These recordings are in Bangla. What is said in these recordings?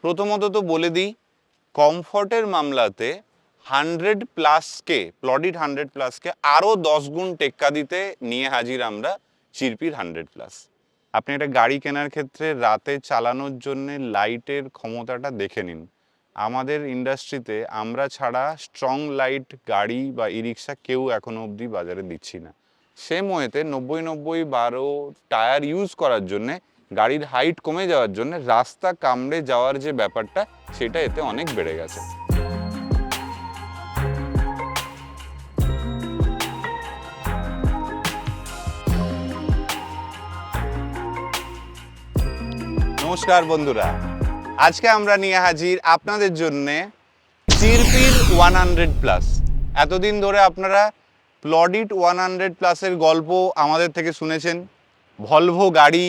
প্রথমত তো বলে দিই, কমফর্টের মামলাতে 100+কে প্লডিড 100+কে আরও 10 গুণ টেক্কা দিতে নিয়ে হাজির আমরা চিরপির 100+। আপনি একটা গাড়ি কেনার ক্ষেত্রে রাতে চালানোর জন্য লাইটের ক্ষমতাটা দেখে নিন। আমাদের ইন্ডাস্ট্রিতে আমরা ছাড়া স্ট্রং লাইট গাড়ি বা ই রিক্সা কেউ এখনো অবধি বাজারে দিচ্ছি না। সেম ওয়েতে 90-90-12 টায়ার ইউজ করার জন্যে, গাড়ির হাইট কমে যাওয়ার জন্য রাস্তা কামড়ে যাওয়ার যে ব্যাপারটা, সেটা এতে অনেক বেড়ে গেছে। নমস্কার বন্ধুরা, আজকে আমরা নিয়ে হাজির আপনাদের জন্যে চিরপির 100+। এতদিন ধরে আপনারা প্লডিড 100+-এর গল্প আমাদের থেকে শুনেছেন। ভলভো গাড়ি,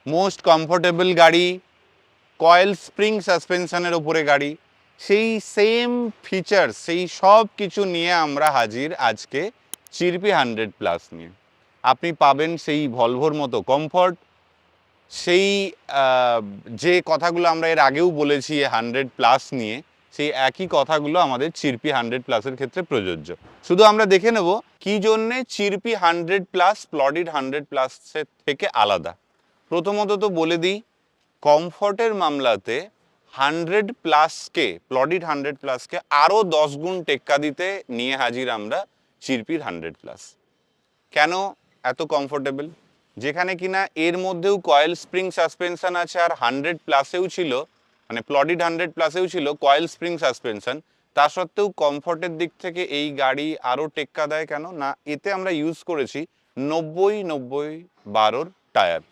মোস্ট কমফোর্টেবল গাড়ি, কয়েল স্প্রিং সাসপেনশনের ওপরে গাড়ি, সেই সেম ফিচার্স, সেই সব কিছু নিয়ে আমরা হাজির আজকে চিরপি 100+ নিয়ে। আপনি পাবেন সেই ভলভোর মতো কমফর্ট, সেই যে কথাগুলো আমরা এর আগেও বলেছি 100+ নিয়ে, সেই একই কথাগুলো আমাদের চিরপি 100+-এর ক্ষেত্রে প্রযোজ্য। শুধু আমরা দেখে নেব কী জন্যে চিরপি 100+ প্লডিড 100+-এর থেকে আলাদা। প্রথমত তো বলে দিই, কমফর্টের মামলাতে 100+কে প্লডিড 100+কে আরও 10 গুণ টেক্কা দিতে নিয়ে হাজির আমরা চিরপির 100+। কেন এত কমফোর্টেবল? যেখানে কিনা এর মধ্যেও কয়েল স্প্রিং সাসপেনশন আছে, আর 100+এও ছিল, মানে প্লডিড 100+এও ছিল কয়েল স্প্রিং সাসপেনশন, তা সত্ত্বেও কমফর্টের দিক থেকে এই গাড়ি আরও টেক্কা দেয় কেন না, এতে আমরা ইউজ করেছি 90-90-12 টায়ার।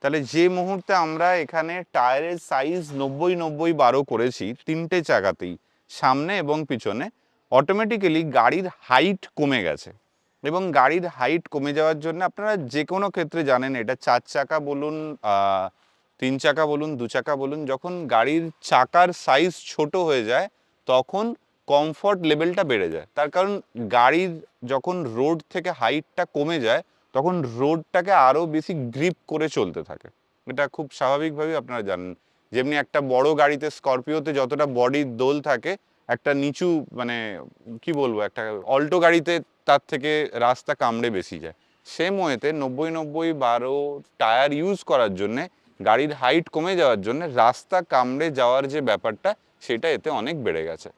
তাহলে যে মুহূর্তে আমরা এখানে টায়ারের সাইজ 90-90-12 করেছি তিনটে চাকাতেই, সামনে এবং পিছনে, অটোমেটিক্যালি গাড়ির হাইট কমে গেছে। এবং গাড়ির হাইট কমে যাওয়ার জন্য আপনারা যে কোনো ক্ষেত্রে জানেন, এটা 4 চাকা বলুন, 3 চাকা বলুন, 2 চাকা বলুন, যখন গাড়ির চাকার সাইজ ছোট হয়ে যায় তখন কমফর্ট লেভেলটা বেড়ে যায়। তার কারণ গাড়ির যখন রোড থেকে হাইটটা কমে যায় তখন রোডটাকে আরও বেশি গ্রিপ করে চলতে থাকে। এটা খুব স্বাভাবিকভাবেই আপনারা জানেন। যেমনি একটা বড় গাড়িতে, স্করপিওতে যতটা বডির দোল থাকে, একটা নিচু, মানে কি বলবো, একটা অল্টো গাড়িতে তার থেকে রাস্তা কামড়ে বেশি যায়। সেম ওয়েতে 90-90-12 টায়ার ইউজ করার জন্যে, গাড়ির হাইট কমে যাওয়ার জন্য রাস্তা কামড়ে যাওয়ার যে ব্যাপারটা, সেটা এতে অনেক বেড়ে গেছে।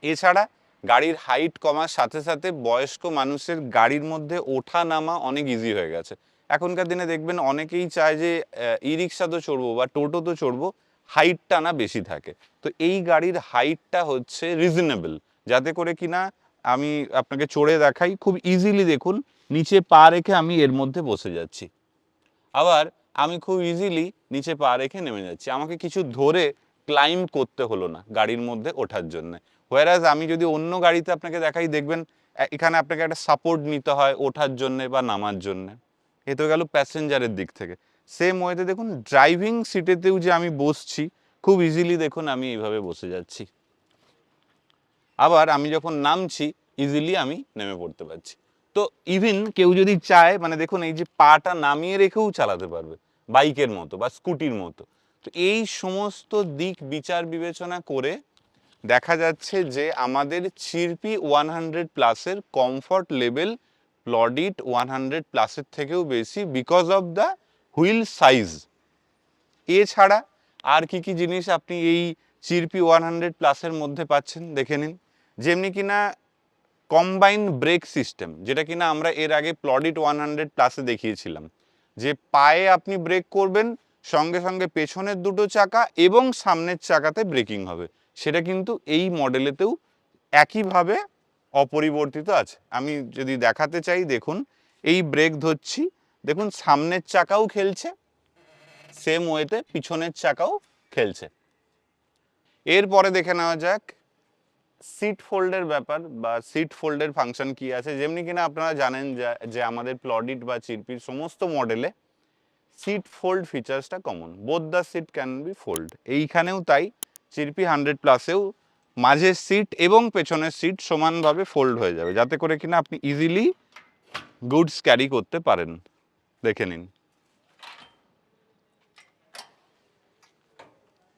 এছাড়া গাড়ির হাইট কমার সাথে সাথে বয়স্ক মানুষের গাড়ির মধ্যে ওঠা নামা অনেক ইজি হয়ে গেছে। এখনকার দিনে দেখবেন অনেকেই চায় যে ই রিক্সা তো চড়বো বা টোটো তো চড়বো, হাইটটা না বেশি থাকে। তো এই গাড়ির হাইটটা হচ্ছে রিজনেবল, যাতে করে কিনা আমি আপনাকে চড়ে দেখাই। খুব ইজিলি দেখুন, নিচে পা রেখে আমি এর মধ্যে বসে যাচ্ছি, আবার আমি খুব ইজিলি নিচে পা রেখে নেমে যাচ্ছি। আমাকে কিছু ধরে ক্লাইম্ব করতে হলো না গাড়ির মধ্যে ওঠার জন্য। হোয়ারাজ আমি যদি অন্য গাড়িতে আপনাকে দেখাই, দেখবেন এখানে আপনাকে একটা সাপোর্ট নিতে হয় ওঠার জন্য বা নামার জন্য। এ তো গেল প্যাসেঞ্জারের দিক থেকে। সেম ওয়েতে দেখুন, ড্রাইভিং সিটেতেও যে আমি বসছি, খুব ইজিলি দেখুন আমি এইভাবে বসে যাচ্ছি। আবার আমি যখন নামছি ইজিলি আমি নেমে পড়তে পারছি। তো ইভিন কেউ যদি চায়, মানে দেখুন এই যে পাটা নামিয়ে রেখেও চালাতে পারবে, বাইকের মতো বা স্কুটির মতো। তো এই সমস্ত দিক বিচার বিবেচনা করে দেখা যাচ্ছে যে আমাদের চিরপি 100+-এর কমফর্ট লেভেল প্লডিড 100+-এর থেকেও বেশি, because of the wheel size. এছাড়া আর কি কি জিনিস আপনি এই চিরপি 100+-এর মধ্যে পাচ্ছেন দেখে নিন। যেমনি কিনা কম্বাইন ব্রেক সিস্টেম, যেটা কিনা আমরা এর আগে প্লডিড 100+-এ দেখিয়েছিলাম, যে পায়ে আপনি ব্রেক করবেন, সঙ্গে সঙ্গে পেছনের দুটো চাকা এবং সামনের চাকাতে ব্রেকিং হবে। সেটা কিন্তু এই মডেলেতেও একইভাবে অপরিবর্তিত আছে। আমি যদি দেখাতে চাই, দেখুন এই ব্রেক ধরছি, দেখুন সামনের চাকাও খেলছে, সেম ওয়েতে পিছনের চাকাও খেলছে। এরপরে দেখে নেওয়া যাক সিট ফোল্ডের ব্যাপার, বা সিট ফোল্ডের ফাংশন কি আছে। যেমনি কিনা আপনারা জানেন যে আমাদের প্লডিড বা চিরপির সমস্ত মডেলে সিট ফোল্ড ফিচার্সটা common, both the seat can be fold. এইখানেও তাই, চিরপি 100+-এও মাঝের সিট এবং পেছনের সিট সমানভাবে ফোল্ড হয়ে যাবে, যাতে করে কিনা আপনি ইজিলি গুডস ক্যারি করতে পারেন। দেখে নিন,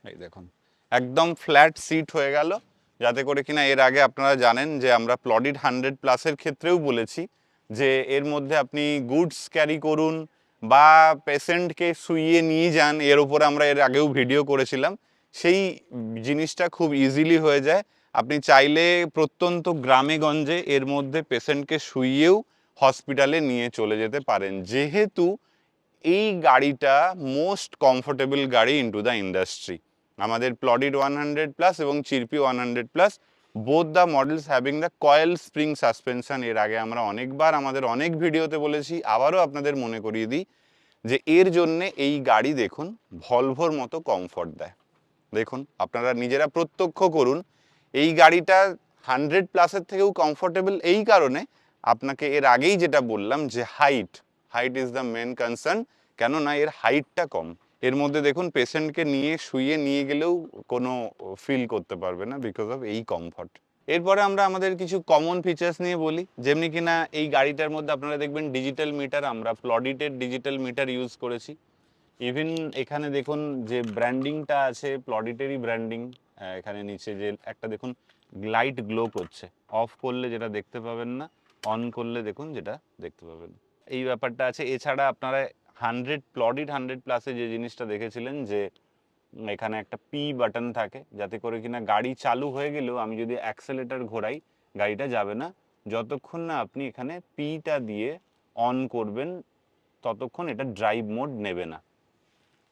এই দেখুন একদম ফ্ল্যাট সিট হয়ে গেল, যাতে করে কিনা এর আগে আপনারা জানেন যে আমরা প্লডিড 100+ ক্ষেত্রেও বলেছি যে এর মধ্যে আপনি গুডস ক্যারি করুন বা পেশেন্টকে শুইয়ে নিয়ে যান, এর উপরে আমরা এর আগেও ভিডিও করেছিলাম। সেই জিনিসটা খুব ইজিলি হয়ে যায়। আপনি চাইলে প্রত্যন্ত গ্রামে গঞ্জে এর মধ্যে পেশেন্টকে শুইয়েও হসপিটালে নিয়ে চলে যেতে পারেন, যেহেতু এই গাড়িটা মোস্ট কমফোর্টেবল গাড়ি ইনটু দ্য ইন্ডাস্ট্রি। আমাদের প্লডিড 100+ এবং চিরপি 100+, both the models having the coil spring suspension. এর আগে আমরা অনেকবার আমাদের অনেক ভিডিওতে বলেছি, আবারও আপনাদের মনে করিয়ে দিই যে এর জন্যে এই গাড়ি দেখুন ভলভোর মতো কমফর্ট দেয়। দেখুন আপনারা নিজেরা প্রত্যক্ষ করুন, এই গাড়িটা 100+-এর থেকেও কমফোর্টেবল এই কারণে, আপনাকে এর আগেই যেটা বললাম যে height is the main concern. কেননা এর হাইটটা কম, এর মধ্যে দেখুন পেশেন্টকে নিয়ে শুইয়ে নিয়ে গেলেও কোনো ফিল করতে পারবে না বিকজ অফ এই কমফর্ট। এরপরে আমরা আমাদের কিছু কমন ফিচার্স নিয়ে বলি, যেমনি কিনা এই গাড়িটার মধ্যে আপনারা দেখবেন ডিজিটাল মিটার, আমরা প্লডিটের ডিজিটাল মিটার ইউজ করেছি। ইভেন এখানে দেখুন যে ব্র্যান্ডিংটা আছে প্লডিটেরই ব্র্যান্ডিং। এখানে নিচে যে একটা দেখুন লাইট গ্লো করছে, অফ করলে যেটা দেখতে পাবেন না, অন করলে দেখুন যেটা দেখতে পাবেন, এই ব্যাপারটা আছে। এছাড়া আপনারা প্লডিড 100+-এ যে জিনিসটা দেখেছিলেন যে এখানে একটা পি বাটন থাকে, যাতে করে কিনা গাড়ি চালু হয়ে গেলেও আমি যদি অ্যাক্সেলেটার ঘোরাই গাড়িটা যাবে না, যতক্ষণ না আপনি এখানে পিটা দিয়ে অন করবেন ততক্ষণ এটা ড্রাইভ মোড নেবে না।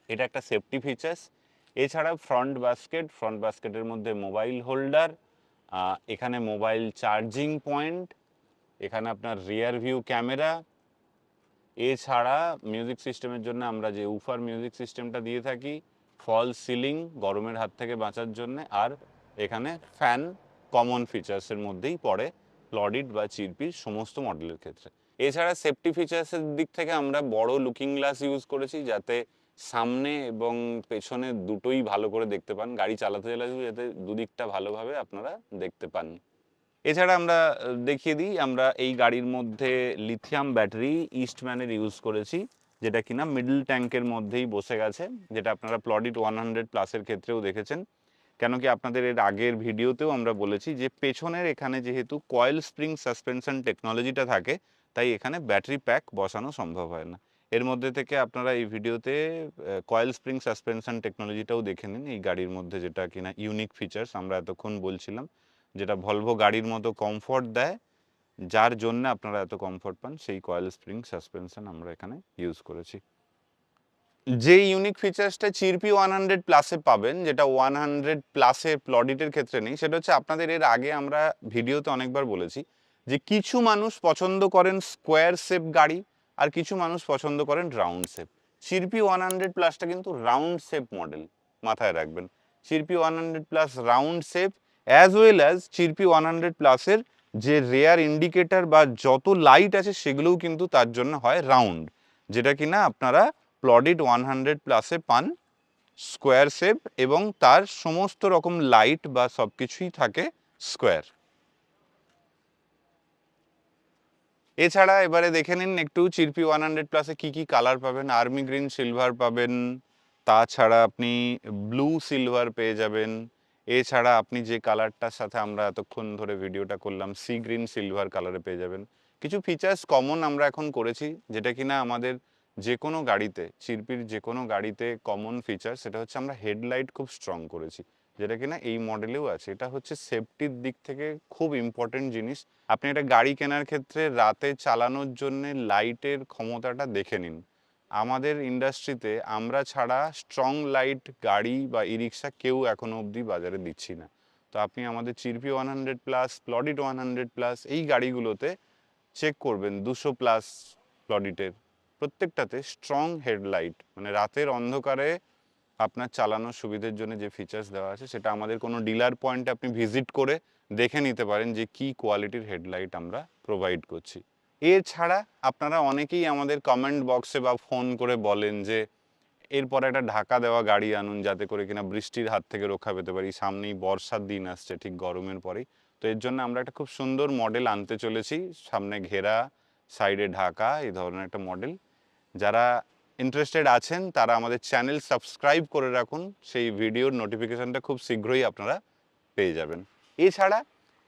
এটা একটা সেফটি ফিচার্স। এছাড়া ফ্রন্ট বাস্কেটের মধ্যে মোবাইল হোল্ডার, এখানে মোবাইল চার্জিং পয়েন্ট, এখানে আপনার রিয়ার ভিউ ক্যামেরা। এছাড়া মিউজিক সিস্টেমের জন্য আমরা যে উফার মিউজিক সিস্টেমটা দিয়ে থাকি, ফল সিলিং গরমের হাত থেকে বাঁচার জন্য, আর এখানে ফ্যান কমন ফিচার্সের মধ্যেই পড়ে প্লডিড বা চিরপির সমস্ত মডেলের ক্ষেত্রে। এছাড়া সেফটি ফিচার্সের দিক থেকে আমরা বড় লুকিং গ্লাস ইউজ করেছি, যাতে সামনে এবং পেছনে দুটোই ভালো করে দেখতে পান, গাড়ি চালাতে যাতে দুদিকটা ভালোভাবে আপনারা দেখতে পান। এছাড়া আমরা দেখিয়ে দিই, আমরা এই গাড়ির মধ্যে লিথিয়াম ব্যাটারি ইস্টম্যানের ইউজ করেছি, যেটা কিনা মিডল ট্যাঙ্কের মধ্যেই বসে গেছে, যেটা আপনারা প্লডিড 100+-এর ক্ষেত্রেও দেখেছেন। কেন কি আপনাদের এর আগের ভিডিওতেও আমরা বলেছি যে পেছনের এখানে যেহেতু কয়েল স্প্রিং সাসপেনশন টেকনোলজিটা থাকে, তাই এখানে ব্যাটারি প্যাক বসানো সম্ভব হয় না। এর মধ্যে থেকে আপনারা এই ভিডিওতে কয়েল স্প্রিং সাসপেনশন টেকনোলজিটাও দেখে নিন এই গাড়ির মধ্যে, যেটা কিনা ইউনিক ফিচার্স আমরা এতক্ষণ বলছিলাম, যেটা ভলভো গাড়ির মতো কমফর্ট দেয়, যার জন্য আপনারা এত কমফর্ট পান, সেই কয়েল স্প্রিং সাসপেনশন আমরা এখানে ইউজ করেছি। যে ইউনিক ফিচার্সটা চিরপি 100+-এ পাবেন, যেটা 100+-এ প্লডিটের ক্ষেত্রে নেই, সেটা হচ্ছে আপনাদের এর আগে আমরা ভিডিওতে অনেকবার বলেছি যে কিছু মানুষ পছন্দ করেন স্কোয়ার শেপ গাড়ি আর কিছু মানুষ পছন্দ করেন রাউন্ড শেপ। চিরপি 100+টা কিন্তু রাউন্ড শেপ মডেল, মাথায় রাখবেন। Chirpy 100+ round shape, as well as Chirpy 100+-এর যে রেয়ার ইন্ডিকেটর বা যত লাইট আছে সেগুলোও কিন্তু তার জন্য হয় রাউন্ড, যেটা কিনা আপনারা প্লডিড 100+-এ পান স্কোয়ার শেপ, এবং তার সমস্ত রকম লাইট বা সব কিছুই থাকে স্কোয়ার। এছাড়া এবারে দেখে নিন একটু চিরপি 100+-এ কী কী কালার পাবেন। আর্মি গ্রিন সিলভার পাবেন, তাছাড়া আপনি ব্লু সিলভার পেয়ে যাবেন। এছাড়া আপনি যে কালারটার সাথে আমরা এতক্ষণ ধরে ভিডিওটা করলাম সি গ্রিন সিলভার কালারে পেয়ে যাবেন। কিছু ফিচার্স কমন আমরা এখন করেছি, যেটা কিনা আমাদের যে কোনো গাড়িতে, চিরপির যে কোনো গাড়িতে কমন ফিচার, সেটা হচ্ছে আমরা হেডলাইট খুব স্ট্রং করেছি, যেটা কিনা এই মডেলেও আছে। এটা হচ্ছে সেফটির দিক থেকে খুব ইম্পর্টেন্ট জিনিস। আপনি একটা গাড়ি কেনার ক্ষেত্রে রাতে চালানোর জন্যে লাইটের ক্ষমতাটা দেখে নিন। আমাদের ইন্ডাস্ট্রিতে আমরা ছাড়া স্ট্রং লাইট গাড়ি বা ই রিক্সা কেউ এখনো অবধি বাজারে দিচ্ছি না। তো আপনি আমাদের চিরপি 100+, প্লডিড 100+, এই গাড়িগুলোতে চেক করবেন 200+ প্লডিটের প্রত্যেকটাতে স্ট্রং হেডলাইট, মানে রাতের অন্ধকারে আপনার চালানোর সুবিধের জন্য যে ফিচার্স দেওয়া আছে, সেটা আমাদের কোনো ডিলার পয়েন্টে আপনি ভিজিট করে দেখে নিতে পারেন যে কী কোয়ালিটির হেডলাইট আমরা প্রোভাইড করছি। এছাড়া আপনারা অনেকেই আমাদের কমেন্ট বক্সে বা ফোন করে বলেন যে এরপরে একটা ঢাকা দেওয়া গাড়ি আনুন, যাতে করে কিনা বৃষ্টির হাত থেকে রক্ষা পেতে পারি, সামনেই বর্ষার দিন আসছে ঠিক গরমের পরেই। তো এর জন্য আমরা একটা খুব সুন্দর মডেল আনতে চলেছি, সামনে ঘেরা সাইডে ঢাকা, এই ধরনের একটা মডেল। যারা ইন্টারেস্টেড আছেন তারা আমাদের চ্যানেল সাবস্ক্রাইব করে রাখুন, সেই ভিডিওর নোটিফিকেশনটা খুব শীঘ্রই আপনারা পেয়ে যাবেন। এছাড়া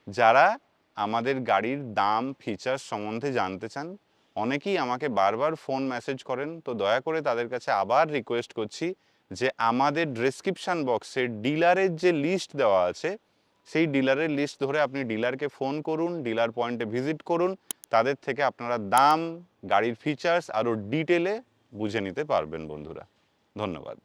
যারা আমাদের গাড়ির দাম ফিচার্স সম্বন্ধে জানতে চান, অনেকেই আমাকে বারবার ফোন মেসেজ করেন, তো দয়া করে তাদের কাছে আবার রিকোয়েস্ট করছি যে আমাদের ডেসক্রিপশান বক্সে ডিলারের যে লিস্ট দেওয়া আছে সেই ডিলারের লিস্ট ধরে আপনি ডিলারকে ফোন করুন, ডিলার পয়েন্টে ভিজিট করুন, তাদের থেকে আপনারা দাম, গাড়ির ফিচার্স আরও ডিটেলে বুঝে নিতে পারবেন বন্ধুরা। ধন্যবাদ।